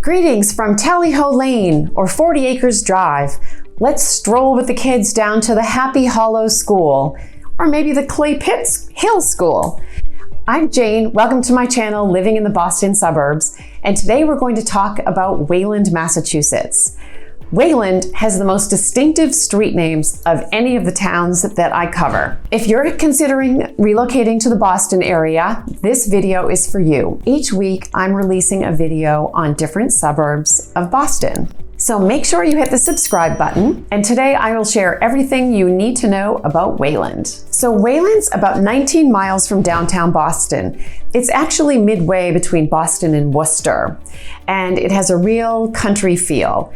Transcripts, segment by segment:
Greetings from Tally Ho Lane or 40 Acres Drive. Let's stroll with the kids down to the Happy Hollow School, or maybe the Clay Pit Hill School. I'm Jane, welcome to my channel, Living in the Boston Suburbs, and today we're going to talk about Wayland, Massachusetts. Wayland has the most distinctive street names of any of the towns that I cover. If you're considering relocating to the Boston area, this video is for you. Each week, I'm releasing a video on different suburbs of Boston. So make sure you hit the subscribe button, and today I will share everything you need to know about Wayland. So Wayland's about 19 miles from downtown Boston. It's actually midway between Boston and Worcester, and it has a real country feel.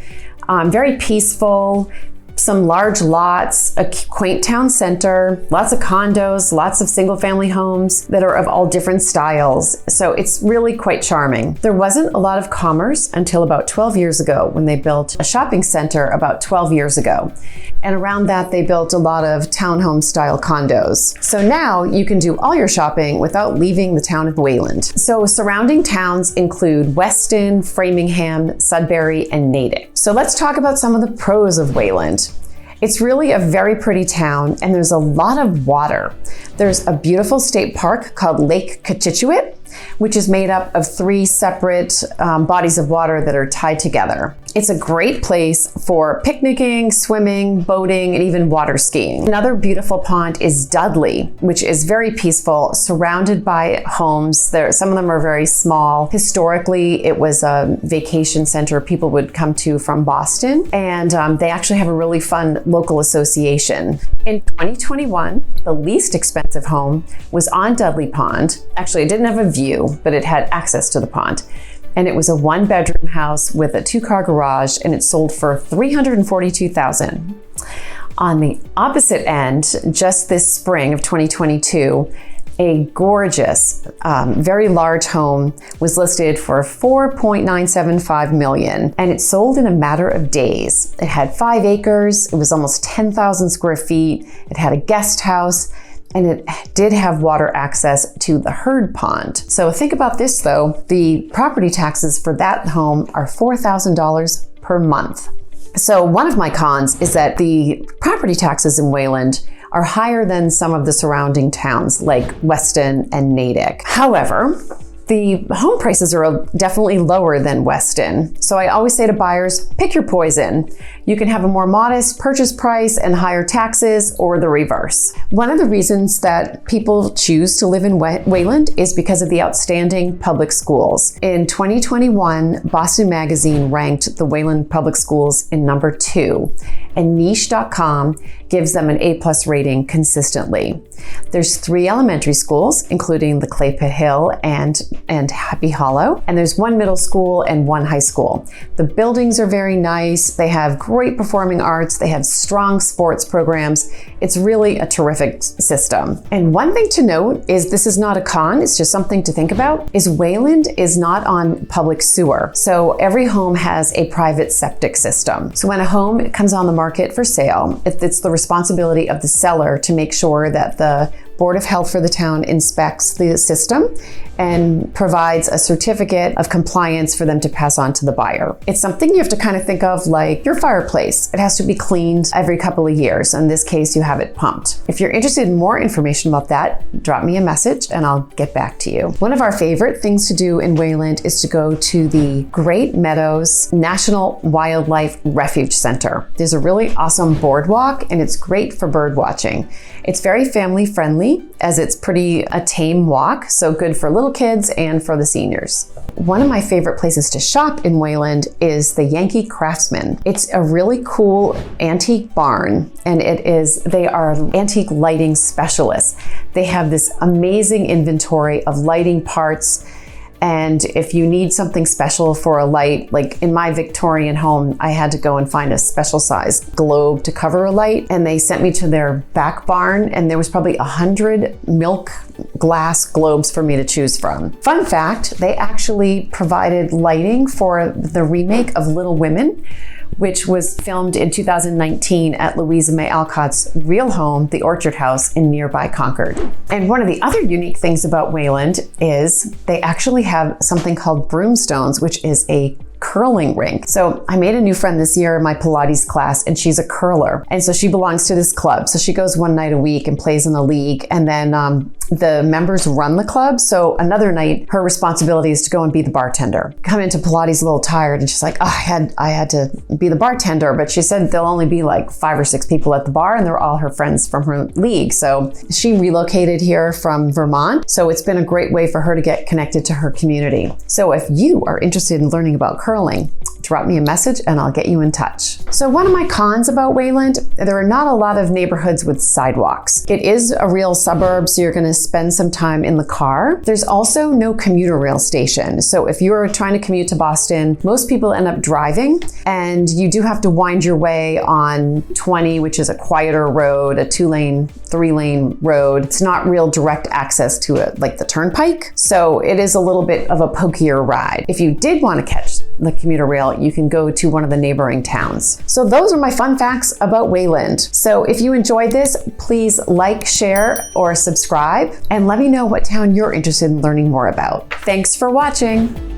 Very peaceful, some large lots, a quaint town center, lots of condos, lots of single family homes that are of all different styles. So it's really quite charming. There wasn't a lot of commerce until about 12 years ago when they built a shopping center about 12 years ago. And around that, they built a lot of townhome style condos. So now you can do all your shopping without leaving the town of Wayland. So surrounding towns include Weston, Framingham, Sudbury, and Natick. So let's talk about some of the pros of Wayland. It's really a very pretty town, and there's a lot of water. There's a beautiful state park called Lake Cochituate, which is made up of 3 separate bodies of water that are tied together. It's a great place for picnicking, swimming, boating, and even water skiing. Another beautiful pond is Dudley, which is very peaceful, surrounded by homes. Some of them are very small. Historically, it was a vacation center people would come to from Boston, and they actually have a really fun local association. In 2021, the least expensive home was on Dudley Pond. Actually, it didn't have a view, but it had access to the pond. And it was a 1-bedroom house with a 2-car garage, and it sold for $342,000. On the opposite end, just this spring of 2022, a gorgeous, very large home was listed for $4.975 million, and it sold in a matter of days. It had 5 acres, it was almost 10,000 square feet, it had a guest house, and it did have water access to the herd pond. So think about this though, the property taxes for that home are $4,000 per month. So one of my cons is that the property taxes in Wayland are higher than some of the surrounding towns like Weston and Natick. However, the home prices are definitely lower than Weston. So I always say to buyers, pick your poison. You can have a more modest purchase price and higher taxes, or the reverse. One of the reasons that people choose to live in Wayland is because of the outstanding public schools. In 2021, Boston Magazine ranked the Wayland Public Schools in number 2, and niche.com gives them an A+ rating consistently. There's 3 elementary schools, including the Clay Pit Hill and Happy Hollow, and there's 1 middle school and 1 high school. The buildings are very nice. They have great performing arts. They have strong sports programs. It's really a terrific system. And one thing to note is, this is not a con, it's just something to think about, is Wayland is not on public sewer. So every home has a private septic system. So when a home comes on the market for sale, it's the responsibility of the seller to make sure that the Board of Health for the town inspects the system and provides a certificate of compliance for them to pass on to the buyer. It's something you have to kind of think of like your fireplace. It has to be cleaned every couple of years. In this case, you have it pumped. If you're interested in more information about that, drop me a message and I'll get back to you. One of our favorite things to do in Wayland is to go to the Great Meadows National Wildlife Refuge Center. There's a really awesome boardwalk, and it's great for bird watching. It's very family friendly, as it's a tame walk, so good for little kids and for the seniors. One of my favorite places to shop in Wayland is the Yankee Craftsman. It's a really cool antique barn, and they are antique lighting specialists. They have this amazing inventory of lighting parts. And if you need something special for a light, like in my Victorian home, I had to go and find a special size globe to cover a light, and they sent me to their back barn, and there was probably 100 milk glass globes for me to choose from. Fun fact, they actually provided lighting for the remake of Little Women, which was filmed in 2019 at Louisa May Alcott's real home, the Orchard House in nearby Concord. And one of the other unique things about Wayland is they actually have something called broomstones, which is a curling rink. So I made a new friend this year in my Pilates class, and she's a curler. And so she belongs to this club. So she goes one night a week and plays in the league. And then the members run the club. So another night, her responsibility is to go and be the bartender. Come into Pilates a little tired, and she's like, oh, I had to be the bartender. But she said there'll only be like 5 or 6 people at the bar, and they're all her friends from her league. So she relocated here from Vermont. So it's been a great way for her to get connected to her community. So if you are interested in learning about curling, drop me a message and I'll get you in touch. So one of my cons about Wayland, there are not a lot of neighborhoods with sidewalks. It is a real suburb, so you're going to spend some time in the car. There's also no commuter rail station. So if you're trying to commute to Boston, most people end up driving, and you do have to wind your way on 20, which is a quieter road, a 2-lane, 3-lane road. It's not real direct access to it like the turnpike. So it is a little bit of a pokier ride. If you did want to catch the commuter rail, you can go to one of the neighboring towns. So those are my fun facts about Wayland. So if you enjoyed this, please like, share, or subscribe, and let me know what town you're interested in learning more about. Thanks for watching.